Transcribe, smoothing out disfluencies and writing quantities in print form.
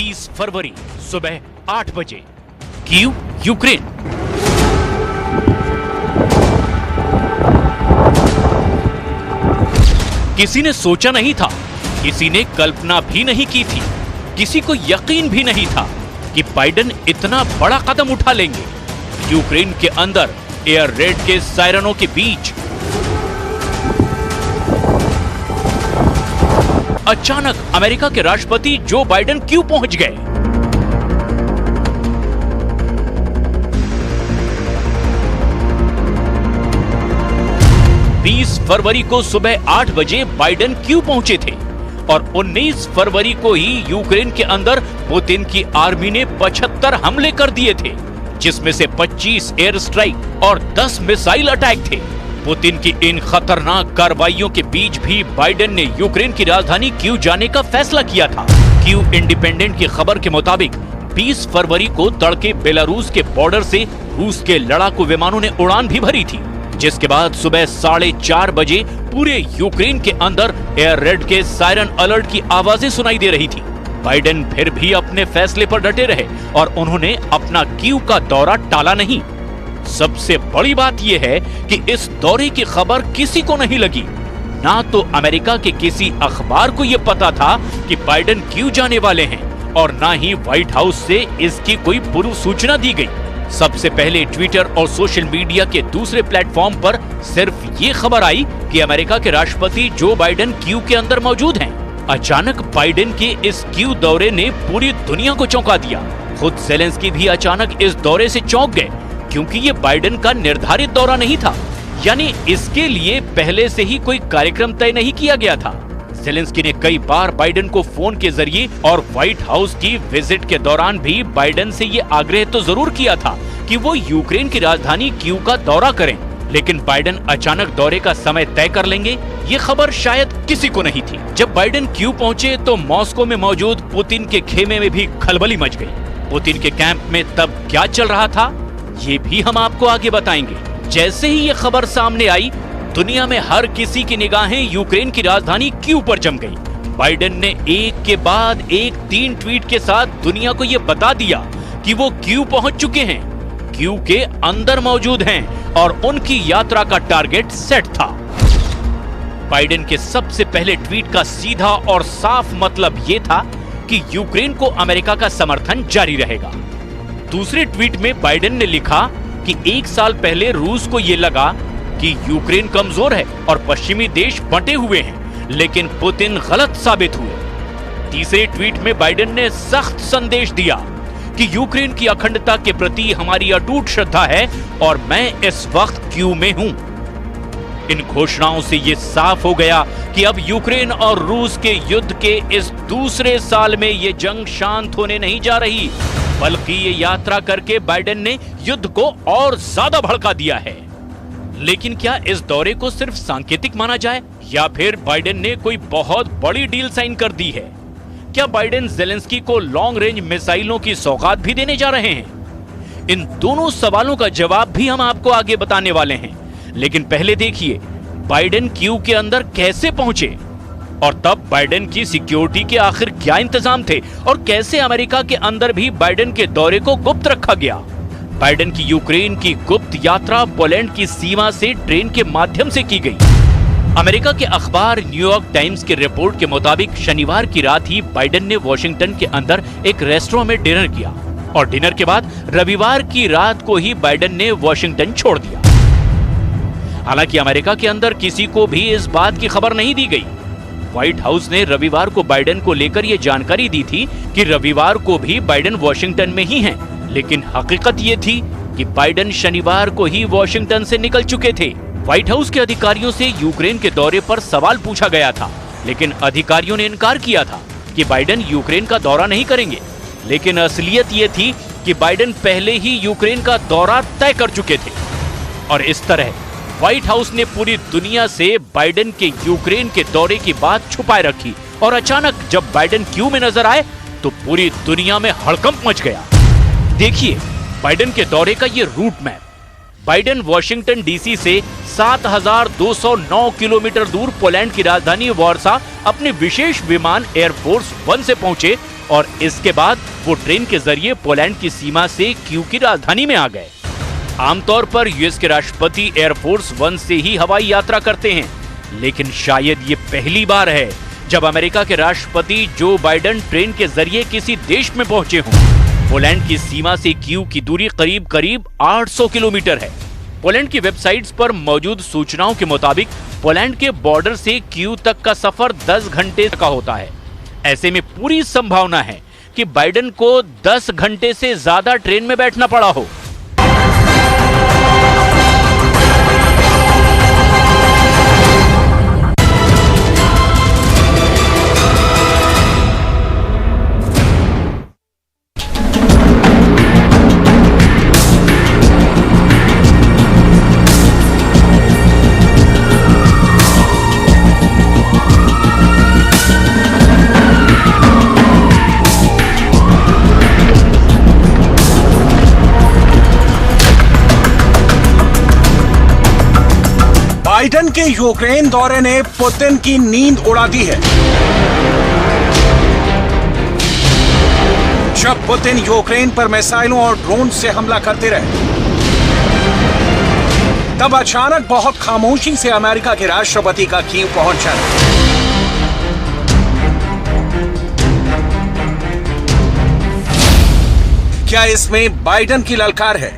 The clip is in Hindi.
20 फरवरी सुबह 8 बजे कीव, यूक्रेन। किसी ने सोचा नहीं था, किसी ने कल्पना भी नहीं की थी, किसी को यकीन भी नहीं था कि बाइडेन इतना बड़ा कदम उठा लेंगे। यूक्रेन के अंदर एयर रेड के सायरनों के बीच अचानक अमेरिका के राष्ट्रपति जो बाइडेन क्यों पहुंच गए? बीस फरवरी को सुबह 8 बजे बाइडेन क्यों पहुंचे थे और 19 फरवरी को ही यूक्रेन के अंदर पुतिन की आर्मी ने 75 हमले कर दिए थे, जिसमें से 25 एयर स्ट्राइक और 10 मिसाइल अटैक थे। पुतिन की इन खतरनाक कार्रवाइयों के बीच भी बाइडेन ने यूक्रेन की राजधानी कीव जाने का फैसला किया था। कीव इंडिपेंडेंट की खबर के मुताबिक 20 फरवरी को तड़के बेलारूस के बॉर्डर से रूस के लड़ाकू विमानों ने उड़ान भी भरी थी, जिसके बाद सुबह 4:30 बजे पूरे यूक्रेन के अंदर एयर रेड के सायरन अलर्ट की आवाजें सुनाई दे रही थी। बाइडेन फिर भी अपने फैसले पर डटे रहे और उन्होंने अपना कीव का दौरा टाला नहीं। सबसे बड़ी बात यह है कि इस दौरे की खबर किसी को नहीं लगी। ना तो अमेरिका के किसी अखबार को यह पता था कि बाइडेन कीव जाने वाले हैं और ना ही व्हाइट हाउस से इसकी कोई पूर्व सूचना दी गई। सबसे पहले ट्विटर और सोशल मीडिया के दूसरे प्लेटफॉर्म पर सिर्फ ये खबर आई कि अमेरिका के राष्ट्रपति जो बाइडेन कीव के अंदर मौजूद हैं। अचानक बाइडेन के इस कीव दौरे ने पूरी दुनिया को चौंका दिया। खुद ज़ेलेंस्की भी अचानक इस दौरे से चौंक गए, क्योंकि ये बाइडेन का निर्धारित दौरा नहीं था, यानी इसके लिए पहले से ही कोई कार्यक्रम तय नहीं किया गया था। ज़ेलेंस्की ने कई बार बाइडेन को फोन के जरिए और व्हाइट हाउस की विजिट के दौरान भी बाइडेन से ये आग्रह तो जरूर किया था कि वो यूक्रेन की राजधानी कीव का दौरा करें, लेकिन बाइडेन अचानक दौरे का समय तय कर लेंगे, ये खबर शायद किसी को नहीं थी। जब बाइडेन कीव पहुंचे तो मॉस्को में मौजूद पुतिन के खेमे में भी खलबली मच गई। पुतिन के कैंप में तब क्या चल रहा था, ये भी हम आपको आगे बताएंगे। जैसे ही ये खबर सामने आई, दुनिया में हर किसी की निगाहें यूक्रेन की राजधानी कीव पर जम गई। बाइडेन ने एक के बाद एक 3 ट्वीट के साथ दुनिया को ये बता दिया कि वो कीव पहुंच चुके हैं, कीव के अंदर मौजूद हैं और उनकी यात्रा का टारगेट सेट था। बाइडेन के सबसे पहले ट्वीट का सीधा और साफ मतलब ये था कि यूक्रेन को अमेरिका का समर्थन जारी रहेगा। दूसरे ट्वीट में बाइडेन ने लिखा कि 1 साल पहले रूस को ये लगा कि यूक्रेन कमजोर है और पश्चिमी देश बंटे हुए हैं, लेकिन पुतिन गलत साबित हुए। तीसरे ट्वीट में बाइडेन ने सख्त संदेश दिया कि यूक्रेन की अखंडता के प्रति हमारी अटूट श्रद्धा है और मैं इस वक्त कीव में हूं। इन घोषणाओं से ये साफ हो गया कि अब यूक्रेन और रूस के युद्ध के इस दूसरे साल में ये जंग शांत होने नहीं जा रही, बल्कि ये यात्रा करके बाइडेन ने युद्ध को और ज्यादा भड़का दिया है। लेकिन क्या इस दौरे को सिर्फ सांकेतिक माना जाए या फिर बाइडेन ने कोई बहुत बड़ी डील साइन कर दी है? क्या बाइडेन ज़ेलेंस्की को लॉन्ग रेंज मिसाइलों की सौगात भी देने जा रहे हैं? इन दोनों सवालों का जवाब भी हम आपको आगे बताने वाले हैं, लेकिन पहले देखिए बाइडेन कीव के अंदर कैसे पहुंचे और तब बाइडेन की सिक्योरिटी के आखिर क्या इंतजाम थे और कैसे अमेरिका के अंदर भी बाइडेन के दौरे को गुप्त रखा गया। बाइडेन की यूक्रेन की गुप्त यात्रा पोलैंड की सीमा से ट्रेन के माध्यम से की गई। अमेरिका के अखबार न्यूयॉर्क टाइम्स की रिपोर्ट के मुताबिक शनिवार की रात ही बाइडेन ने वॉशिंगटन के अंदर एक रेस्टोरेंट में डिनर किया और डिनर के बाद रविवार की रात को ही बाइडेन ने वॉशिंगटन छोड़ दिया। हालांकि अमेरिका के अंदर किसी को भी इस बात की खबर नहीं दी गई। व्हाइट हाउस ने रविवार को बाइडेन को लेकर यह जानकारी दी थी कि रविवार को भी बाइडेन वॉशिंगटन में ही हैं, लेकिन हकीकत ये थी कि बाइडेन शनिवार को ही वॉशिंगटन से निकल चुके थे। व्हाइट हाउस के अधिकारियों से यूक्रेन के दौरे पर सवाल पूछा गया था, लेकिन अधिकारियों ने इनकार किया था कि बाइडेन यूक्रेन का दौरा नहीं करेंगे। लेकिन असलियत ये थी कि बाइडेन पहले ही यूक्रेन का दौरा तय कर चुके थे और इस तरह व्हाइट हाउस ने पूरी दुनिया से बाइडेन के यूक्रेन के दौरे की बात छुपाए रखी और अचानक जब बाइडेन कीव में नजर आए तो पूरी दुनिया में हड़कंप मच गया। देखिए बाइडेन के दौरे का ये route map. Biden Washington DC से 7,209 किलोमीटर दूर पोलैंड की राजधानी वार्सा अपने विशेष विमान एयरफोर्स 1 से पहुंचे और इसके बाद वो ट्रेन के जरिए पोलैंड की सीमा से कीव की राजधानी में आ गए। आमतौर पर यूएस के राष्ट्रपति एयरफोर्स वन से ही हवाई यात्रा करते हैं, लेकिन शायद ये पहली बार है जब अमेरिका के राष्ट्रपति जो बाइडेन ट्रेन के जरिए किसी देश में पहुंचे हों। पोलैंड की सीमा से कीव की दूरी करीब करीब 800 किलोमीटर है। पोलैंड की वेबसाइट्स पर मौजूद सूचनाओं के मुताबिक पोलैंड के बॉर्डर से कीव तक का सफर 10 घंटे का होता है। ऐसे में पूरी संभावना है कि बाइडेन को 10 घंटे से ज्यादा ट्रेन में बैठना पड़ा हो। बाइडेन के यूक्रेन दौरे ने पुतिन की नींद उड़ा दी है। जब पुतिन यूक्रेन पर मिसाइलों और ड्रोन से हमला करते रहे, तब अचानक बहुत खामोशी से अमेरिका के राष्ट्रपति का कीव पहुंचा। क्या इसमें बाइडेन की ललकार है